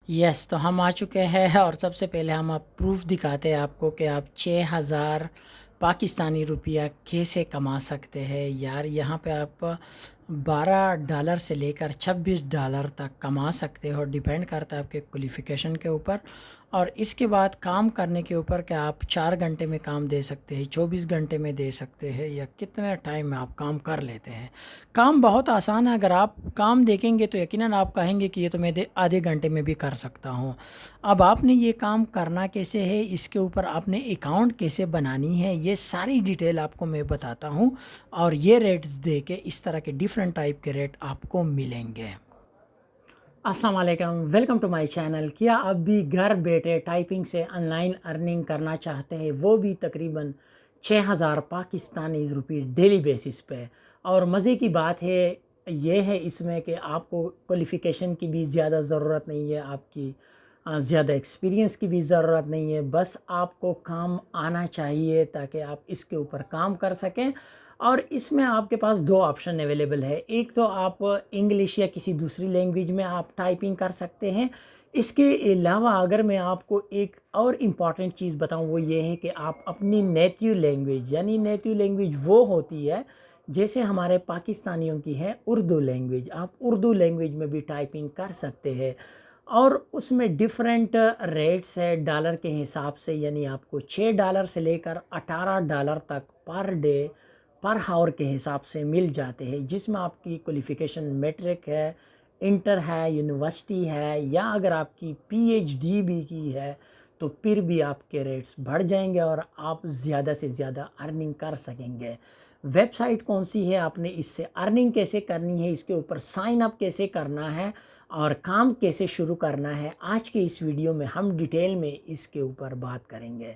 Yes, तो हम आ चुके हैं और सबसे पहले हम आप प्रूफ दिखाते हैं आपको कि आप 6000 पाकिस्तानी रुपया कैसे कमा सकते हैं। यार यहाँ पे आप $12 से लेकर $26 तक कमा सकते हो। डिपेंड करता है आपके क्वालिफ़िकेशन के ऊपर और इसके बाद काम करने के ऊपर कि आप 4 घंटे में काम दे सकते हैं, 24 घंटे में दे सकते हैं या कितने टाइम में आप काम कर लेते हैं। काम बहुत आसान है। अगर आप काम देखेंगे तो यकीनन आप कहेंगे कि ये तो मैं आधे घंटे में भी कर सकता हूँ। अब आपने ये काम करना कैसे है, इसके ऊपर आपने अकाउंट कैसे बनानी है, ये सारी डिटेल आपको मैं बताता हूँ। और ये रेट्स दे के इस तरह के डिफरेंट टाइप के रेट आपको मिलेंगे। अस्सलाम वालेकुम, वेलकम टू माय चैनल। क्या आप भी घर बैठे टाइपिंग से ऑनलाइन अर्निंग करना चाहते हैं, वो भी तकरीबन 6000 पाकिस्तानी रुपये डेली बेसिस पे। और मज़े की बात है ये है इसमें कि आपको क्वालिफ़िकेशन की भी ज़्यादा ज़रूरत नहीं है, आपकी ज़्यादा एक्सपीरियंस की भी ज़रूरत नहीं है। बस आपको काम आना चाहिए ताकि आप इसके ऊपर काम कर सकें। और इसमें आपके पास दो ऑप्शन अवेलेबल है। एक तो आप इंग्लिश या किसी दूसरी लैंग्वेज में आप टाइपिंग कर सकते हैं। इसके अलावा अगर मैं आपको एक और इम्पॉर्टेंट चीज़ बताऊं, वो ये है कि आप अपनी नेटिव लैंग्वेज, यानी नेटिव लैंग्वेज वो होती है जैसे हमारे पाकिस्तानियों की है उर्दू लैंग्वेज, आप उर्दू लैंग्वेज में भी टाइपिंग कर सकते हैं। और उसमें डिफरेंट रेट्स है डॉलर के हिसाब से, यानी आपको $6 से लेकर $18 तक पर डे पर हावर के हिसाब से मिल जाते हैं, जिसमें आपकी क्वालिफ़िकेशन मैट्रिक है, इंटर है, यूनिवर्सिटी है, या अगर आपकी पीएचडी भी की है तो फिर भी आपके रेट्स बढ़ जाएंगे और आप ज़्यादा से ज़्यादा अर्निंग कर सकेंगे। वेबसाइट कौन सी है, आपने इससे अर्निंग कैसे करनी है, इसके ऊपर साइन अप कैसे करना है और काम कैसे शुरू करना है, आज के इस वीडियो में हम डिटेल में इसके ऊपर बात करेंगे।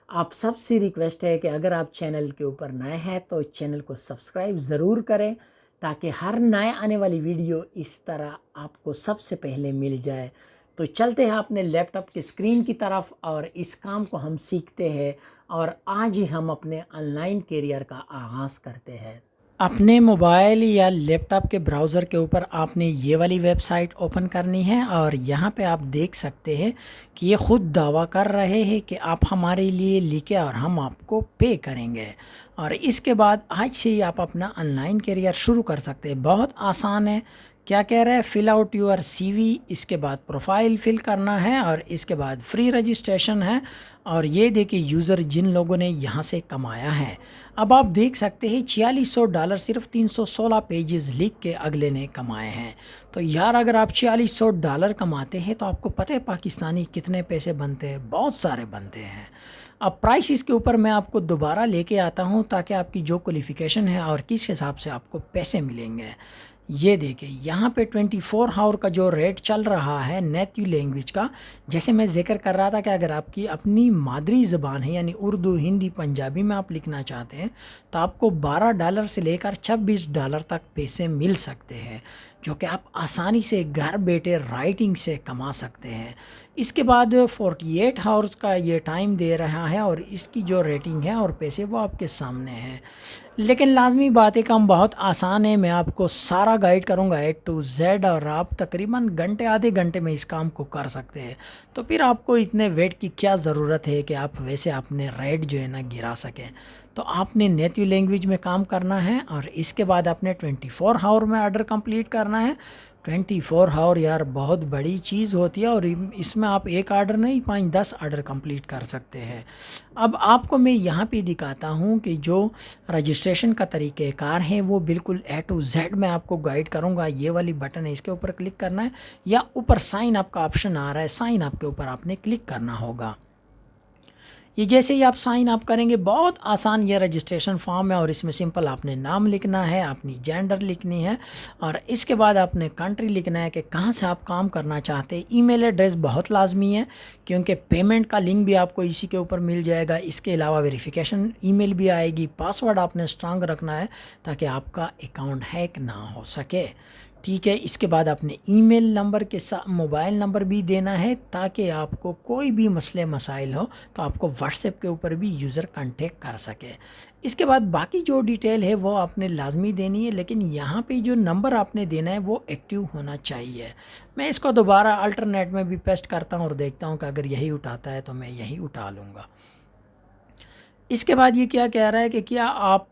आप सबसे रिक्वेस्ट है कि अगर आप चैनल के ऊपर नए हैं तो चैनल को सब्सक्राइब ज़रूर करें ताकि हर नए आने वाली वीडियो इस तरह आपको सबसे पहले मिल जाए। तो चलते हैं अपने लैपटॉप की स्क्रीन की तरफ और इस काम को हम सीखते हैं और आज ही हम अपने ऑनलाइन करियर का आगाज़ करते हैं। अपने मोबाइल या लैपटॉप के ब्राउज़र के ऊपर आपने ये वाली वेबसाइट ओपन करनी है और यहाँ पे आप देख सकते हैं कि ये ख़ुद दावा कर रहे हैं कि आप हमारे लिए लिखे और हम आपको पे करेंगे। और इसके बाद आज से ही आप अपना ऑनलाइन करियर शुरू कर सकते हैं। बहुत आसान है। क्या कह रहा है, फिल आउट यूर सीवी, इसके बाद प्रोफाइल फिल करना है और इसके बाद फ्री रजिस्ट्रेशन है। और ये देखिए यूज़र जिन लोगों ने यहाँ से कमाया है, अब आप देख सकते हैं $4600 सिर्फ 316 पेजेस लिख के अगले ने कमाए हैं। तो यार अगर आप $4600 कमाते हैं तो आपको पता है पाकिस्तानी कितने पैसे बनते हैं, बहुत सारे बनते हैं। अब प्राइस इसके ऊपर मैं आपको दोबारा लेके आता हूँ ताकि आपकी जो क्वालिफ़िकेशन है और किस हिसाब से आपको पैसे मिलेंगे। ये देखिए यहाँ पे 24 आवर का जो रेट चल रहा है नेटिव लैंग्वेज का, जैसे मैं जिक्र कर रहा था कि अगर आपकी अपनी मादरी ज़बान है यानी उर्दू, हिंदी, पंजाबी में आप लिखना चाहते हैं तो आपको $12 से लेकर $26 तक पैसे मिल सकते हैं, जो कि आप आसानी से घर बैठे राइटिंग से कमा सकते हैं। इसके बाद 48 आवर्स का ये टाइम दे रहा है और इसकी जो रेटिंग है और पैसे वो आपके सामने हैं। लेकिन लाजमी बात है, काम बहुत आसान है। मैं आपको सारा गाइड करूँगा A to Z और आप तकरीबन घंटे आधे घंटे में इस काम को कर सकते हैं। तो फिर आपको इतने वेट की क्या ज़रूरत है कि आप वैसे अपने रेट जो है ना गिरा सकें। तो आपने नेटिव लैंग्वेज में काम करना है और इसके बाद आपने 24 आवर में ऑर्डर कंप्लीट करना है। 24 आवर यार बहुत बड़ी चीज़ होती है और इसमें आप एक ऑर्डर नहीं 5-10 ऑर्डर कंप्लीट कर सकते हैं। अब आपको मैं यहाँ पे दिखाता हूँ कि जो रजिस्ट्रेशन का तरीक़ेकार है वो बिल्कुल A to Z मैं आपको गाइड करूँगा। ये वाली बटन है, इसके ऊपर क्लिक करना है या ऊपर साइन अप का ऑप्शन आ रहा है, साइन अप के ऊपर आपने क्लिक करना होगा। ये जैसे ही आप साइन अप करेंगे, बहुत आसान ये रजिस्ट्रेशन फॉर्म है और इसमें सिंपल आपने नाम लिखना है, अपनी जेंडर लिखनी है और इसके बाद आपने कंट्री लिखना है कि कहाँ से आप काम करना चाहते हैं। ईमेल एड्रेस बहुत लाजमी है क्योंकि पेमेंट का लिंक भी आपको इसी के ऊपर मिल जाएगा। इसके अलावा वेरिफिकेशन ईमेल भी आएगी। पासवर्ड आपने स्ट्रांग रखना है ताकि आपका अकाउंट हैक ना हो सके। ठीक है। इसके बाद अपने ईमेल नंबर के साथ मोबाइल नंबर भी देना है, ताकि आपको कोई भी मसले मसाइल हो तो आपको व्हाट्सएप के ऊपर भी यूज़र कांटेक्ट कर सके। इसके बाद बाकी जो डिटेल है वो आपने लाजमी देनी है, लेकिन यहाँ पे जो नंबर आपने देना है वो एक्टिव होना चाहिए। मैं इसको दोबारा अल्टरनेट में भी पेस्ट करता हूँ और देखता हूँ कि अगर यही उठाता है तो मैं यही उठा लूँगा। इसके बाद ये क्या कह रहा है कि क्या आप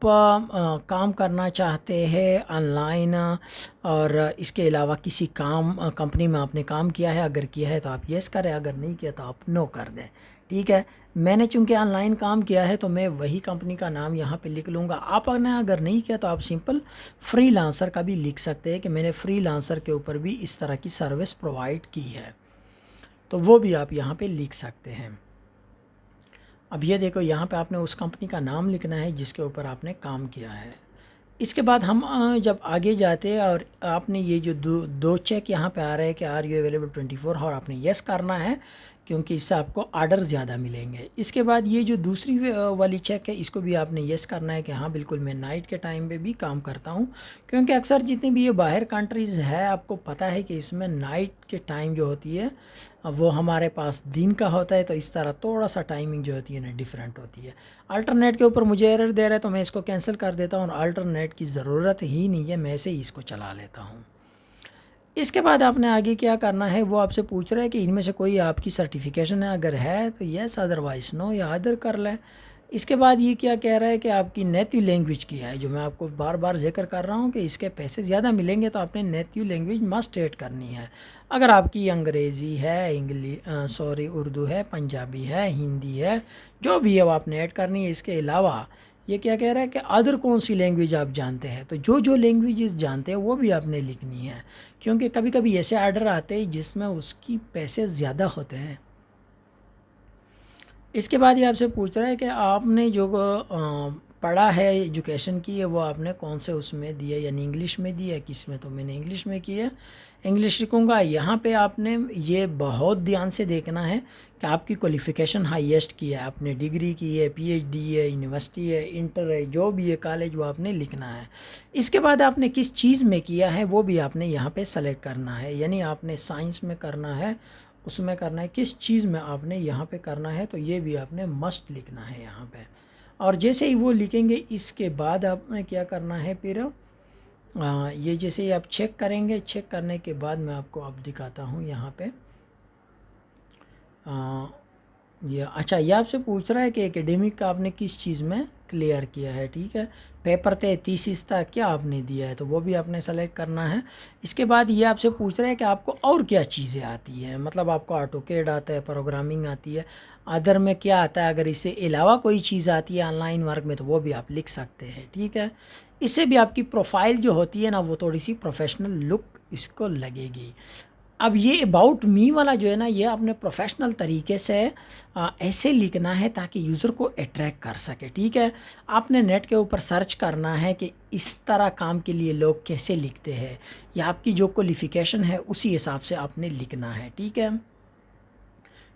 काम करना चाहते हैं ऑनलाइन, और इसके अलावा किसी कंपनी में आपने काम किया है, अगर किया है तो आप यस करें, अगर नहीं किया तो आप नो कर दें। ठीक है। मैंने चूंकि ऑनलाइन काम किया है तो मैं वही कंपनी का नाम यहाँ पे लिख लूँगा। आपने अगर नहीं किया तो आप सिंपल फ्रीलांसर का भी लिख सकते हैं कि मैंने फ्रीलांसर के ऊपर भी इस तरह की सर्विस प्रोवाइड की है, तो वो भी आप यहाँ पे लिख सकते हैं। अब ये देखो, यहाँ पे आपने उस कंपनी का नाम लिखना है जिसके ऊपर आपने काम किया है। इसके बाद हम जब आगे जाते हैं और आपने ये जो दो चेक यहाँ पे आ रहे हैं कि आर यू अवेलेबल 24 और आपने यस करना है, क्योंकि इससे आपको आर्डर ज़्यादा मिलेंगे। इसके बाद ये जो दूसरी वाली चेक है, इसको भी आपने यस करना है कि हाँ बिल्कुल मैं नाइट के टाइम पे भी काम करता हूँ, क्योंकि अक्सर जितनी भी ये बाहर कंट्रीज़ है आपको पता है कि इसमें नाइट के टाइम जो होती है वो हमारे पास दिन का होता है, तो इस तरह थोड़ा सा टाइमिंग जो होती है ना डिफरेंट होती है। अल्टरनेट के ऊपर मुझे एरर दे रहा है तो मैं इसको कैंसिल कर देता हूँ, और अल्टरनेट की ज़रूरत ही नहीं है, मैं ऐसे ही इसको चला लेता हूँ। इसके बाद आपने आगे क्या करना है, वो आपसे पूछ रहा है कि इनमें से कोई आपकी सर्टिफिकेशन है, अगर है तो यस, अदरवाइज़ नो या अदर कर लें। इसके बाद ये क्या कह रहा है कि आपकी नेटिव लैंग्वेज क्या है, जो मैं आपको बार बार जिक्र कर रहा हूँ कि इसके पैसे ज़्यादा मिलेंगे, तो आपने नेटिव लैंग्वेज मस्ट ऐड करनी है। अगर आपकी अंग्रेज़ी है, उर्दू है, पंजाबी है, हिंदी है, जो भी है वो आपने ऐड करनी है। इसके अलावा ये क्या कह रहा है कि अदर कौन सी लैंग्वेज आप जानते हैं, तो जो जो लैंग्वेजेस जानते हैं वो भी आपने लिखनी है, क्योंकि कभी कभी ऐसे आर्डर आते हैं जिसमें उसकी पैसे ज़्यादा होते हैं। इसके बाद ये आपसे पूछ रहा है कि आपने जो पढ़ा है, एजुकेशन की है, वो आपने कौन से उसमें दी है, यानी इंग्लिश में दी है किस में, तो मैंने इंग्लिश में की है, इंग्लिश लिखूँगा। यहाँ पे आपने ये बहुत ध्यान से देखना है कि आपकी क्वालिफ़िकेशन हाईएस्ट की है, आपने डिग्री की है, पीएचडी है, यूनिवर्सिटी है, इंटर है, जो भी है कॉलेज, वो आपने लिखना है। इसके बाद आपने किस चीज़ में किया है वो भी आपने यहाँ पे सेलेक्ट करना है, यानी आपने साइंस में करना है, उसमें करना है, किस चीज़ में आपने यहाँ पे करना है, तो ये भी आपने मस्ट लिखना है यहाँ पे। और जैसे ही वो लिखेंगे इसके बाद आपने क्या करना है फिर ये जैसे ही आप चेक करेंगे, चेक करने के बाद मैं आपको अब दिखाता हूँ यहाँ पे ये अच्छा, ये आपसे पूछ रहा है कि एकेडमिक का आपने किस चीज़ में क्लियर किया है। ठीक है, पेपर थे थीसिस था, क्या आपने दिया है, तो वो भी आपने सेलेक्ट करना है। इसके बाद ये आपसे पूछ रहा है कि आपको और क्या चीज़ें आती हैं, मतलब आपको ऑटोकेड आता है, प्रोग्रामिंग आती है, अदर में क्या आता है, अगर इससे अलावा कोई चीज़ आती है ऑनलाइन वर्क में तो वो भी आप लिख सकते हैं। ठीक है, इससे भी आपकी प्रोफाइल जो होती है ना वो थोड़ी सी प्रोफेशनल लुक इसको लगेगी। अब ये अबाउट मी वाला जो है ना, ये आपने प्रोफेशनल तरीके से ऐसे लिखना है ताकि यूज़र को अट्रैक्ट कर सके। ठीक है, आपने नेट के ऊपर सर्च करना है कि इस तरह काम के लिए लोग कैसे लिखते हैं, या आपकी जो क्वालिफ़िकेशन है उसी हिसाब से आपने लिखना है। ठीक है,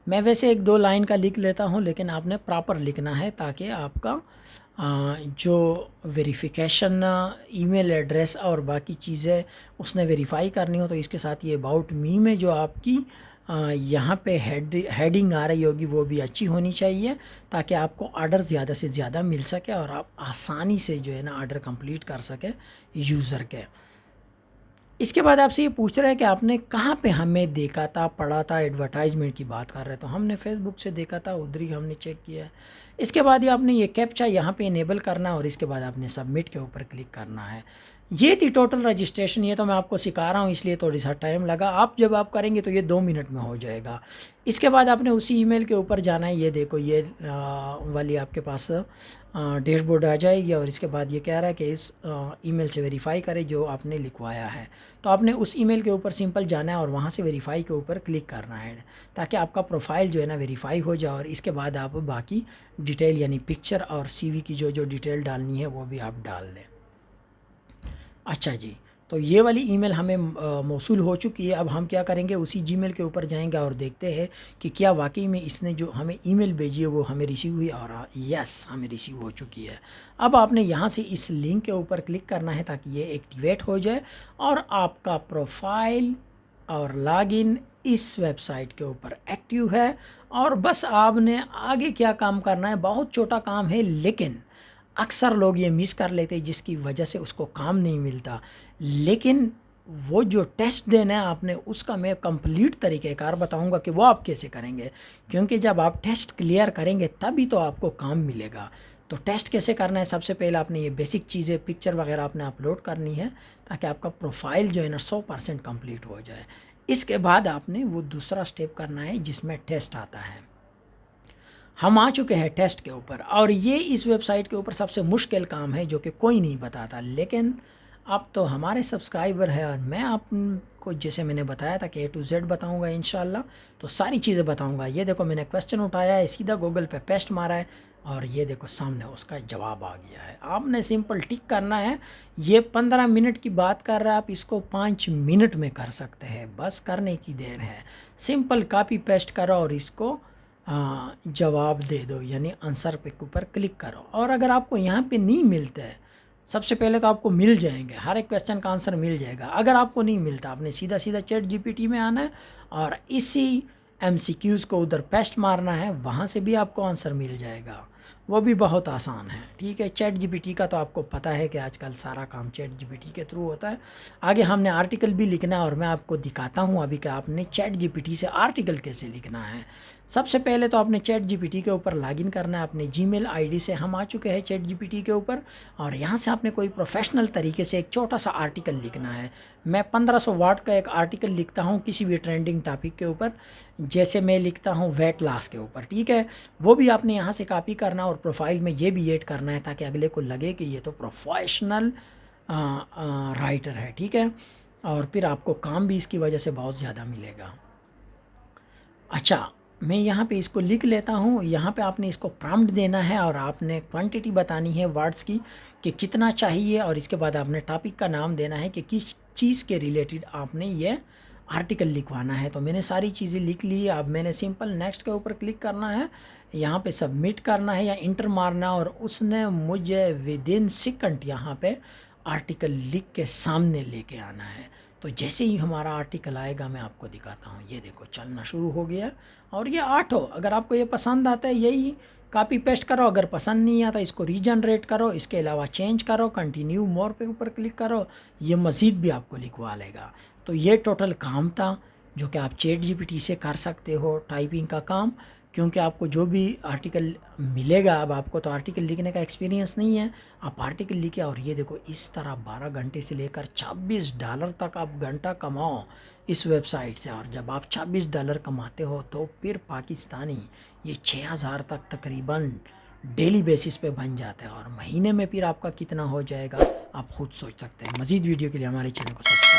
मैं वैसे एक दो लाइन का लिख लेता हूँ, लेकिन आपने प्रॉपर लिखना है ताकि आपका जो वेरिफिकेशन ईमेल एड्रेस और बाकी चीज़ें उसने वेरीफाई करनी हो, तो इसके साथ ये अबाउट मी में जो आपकी यहाँ पे हेडिंग आ रही होगी वो भी अच्छी होनी चाहिए, ताकि आपको ऑर्डर ज़्यादा से ज़्यादा मिल सके और आप आसानी से जो है ना ऑर्डर कंप्लीट कर सके यूज़र के। इसके बाद आपसे ये पूछ रहा है कि आपने कहाँ पे हमें देखा था, पढ़ा था, एडवर्टाइजमेंट की बात कर रहे हैं, तो हमने फेसबुक से देखा था, उधर ही हमने चेक किया है। इसके बाद ये आपने ये कैप्चा यहाँ पे इनेबल करना है और इसके बाद आपने सबमिट के ऊपर क्लिक करना है। ये थी टोटल रजिस्ट्रेशन। ये तो मैं आपको सिखा रहा हूँ इसलिए थोड़ी सा टाइम लगा, आप जब आप करेंगे तो ये 2 मिनट में हो जाएगा। इसके बाद आपने उसी ईमेल के ऊपर जाना है, ये देखो ये वाली आपके पास डैशबोर्ड आ जाएगी, और इसके बाद ये कह रहा है कि इस ईमेल से वेरीफाई करें जो आपने लिखवाया है, तो आपने उस ईमेल के ऊपर सिंपल जाना है और वहाँ से वेरीफाई के ऊपर क्लिक करना है ताकि आपका प्रोफाइल जो है ना वेरीफाई हो जाए, और इसके बाद आप बाकी डिटेल यानी पिक्चर और सीवी की जो जो डिटेल डालनी है वो भी आप डाल लें। अच्छा जी, तो ये वाली ईमेल हमें मौसूल हो चुकी है। अब हम क्या करेंगे, उसी जीमेल के ऊपर जाएंगे और देखते हैं कि क्या वाकई में इसने जो हमें ईमेल भेजी है वो हमें रिसीव हुई, और यस हमें रिसीव हो चुकी है। अब आपने यहाँ से इस लिंक के ऊपर क्लिक करना है ताकि ये एक्टिवेट हो जाए और आपका प्रोफाइल और लॉगिन इस वेबसाइट के ऊपर एक्टिव है। और बस आपने आगे क्या काम करना है, बहुत छोटा काम है, लेकिन अक्सर लोग ये मिस कर लेते हैं जिसकी वजह से उसको काम नहीं मिलता। लेकिन वो जो टेस्ट देना है आपने, उसका मैं कंप्लीट तरीक़ेकार बताऊंगा कि वो आप कैसे करेंगे, क्योंकि जब आप टेस्ट क्लियर करेंगे तभी तो आपको काम मिलेगा। तो टेस्ट कैसे करना है, सबसे पहले आपने ये बेसिक चीज़ें, पिक्चर वगैरह आपने अपलोड करनी है ताकि आपका प्रोफाइल जो है ना 100% कंप्लीट हो जाए। इसके बाद आपने वो दूसरा स्टेप करना है जिसमें टेस्ट आता है। हम आ चुके हैं टेस्ट के ऊपर, और ये इस वेबसाइट के ऊपर सबसे मुश्किल काम है जो कि कोई नहीं बताता, लेकिन आप तो हमारे सब्सक्राइबर हैं और मैं आपको जैसे मैंने बताया था कि A to Z बताऊंगा इंशाल्लाह, तो सारी चीज़ें बताऊंगा। ये देखो मैंने क्वेश्चन उठाया है, सीधा गूगल पे पेस्ट मारा है और ये देखो सामने उसका जवाब आ गया है। आपने सिंपल टिक करना है। ये 15 मिनट की बात कर रहा है, आप इसको 5 मिनट में कर सकते हैं, बस करने की देर है। सिंपल कॉपी पेस्ट करो और इसको जवाब दे दो, यानी आंसर पे ऊपर क्लिक करो। और अगर आपको यहाँ पे नहीं मिलता है, सबसे पहले तो आपको मिल जाएंगे, हर एक क्वेश्चन का आंसर मिल जाएगा। अगर आपको नहीं मिलता, आपने सीधा सीधा ChatGPT में आना है और इसी MCQs को उधर पेस्ट मारना है, वहाँ से भी आपको आंसर मिल जाएगा। वो भी बहुत आसान है, ठीक है। ChatGPT का तो आपको पता है कि आजकल सारा काम ChatGPT के थ्रू होता है। आगे हमने आर्टिकल भी लिखना है और मैं आपको दिखाता हूँ अभी कि आपने ChatGPT से आर्टिकल कैसे लिखना है। सबसे पहले तो आपने ChatGPT के ऊपर लॉगिन करना है अपने Gmail ID से। हम आ चुके हैं ChatGPT के ऊपर और यहाँ से आपने कोई प्रोफेशनल तरीके से एक छोटा सा आर्टिकल लिखना है। मैं 1500 वर्ड का एक आर्टिकल लिखता हूँ किसी भी ट्रेंडिंग टॉपिक के ऊपर, जैसे मैं लिखता हूँ वेट लॉस के ऊपर, ठीक है। वो भी आपने यहाँ से कॉपी करना और प्रोफाइल में ये भी ऐड करना है ताकि अगले को लगे कि ये तो प्रोफेशनल राइटर है, ठीक है। और फिर आपको काम भी इसकी वजह से बहुत ज़्यादा मिलेगा। अच्छा, मैं यहाँ पे इसको लिख लेता हूँ। यहाँ पे आपने इसको प्रॉम्प्ट देना है और आपने क्वांटिटी बतानी है वर्ड्स की कि कितना चाहिए, और इसके बाद आपने टॉपिक का नाम देना है कि किस चीज़ के रिलेटेड आपने ये आर्टिकल लिखवाना है। तो मैंने सारी चीज़ें लिख ली। अब मैंने सिंपल नेक्स्ट के ऊपर क्लिक करना है, यहाँ पे सबमिट करना है या इंटर मारना, और उसने मुझे विदिन सेकंड यहाँ पे आर्टिकल लिख के सामने लेके आना है। तो जैसे ही हमारा आर्टिकल आएगा मैं आपको दिखाता हूँ। ये देखो चलना शुरू हो गया और ये 8 हो। अगर आपको ये पसंद आता है यही कॉपी पेस्ट करो, अगर पसंद नहीं आता इसको रीजनरेट करो, इसके अलावा चेंज करो, कंटिन्यू मोर पे ऊपर क्लिक करो, ये मज़ीद भी आपको लिखवा लेगा। तो ये टोटल काम था जो कि आप ChatGPT से कर सकते हो टाइपिंग का काम, क्योंकि आपको जो भी आर्टिकल मिलेगा, अब आपको तो आर्टिकल लिखने का एक्सपीरियंस नहीं है, आप आर्टिकल लिखे और ये देखो इस तरह 12 घंटे से लेकर $26 तक आप घंटा कमाओ इस वेबसाइट से। और जब आप $26 कमाते हो तो फिर पाकिस्तानी ये 6000 तक तकरीबन डेली बेसिस पे बन जाता है, और महीने में फिर आपका कितना हो जाएगा आप खुद सोच सकते हैं। मज़ीद वीडियो के लिए हमारे चैनल को सब्सक्राइब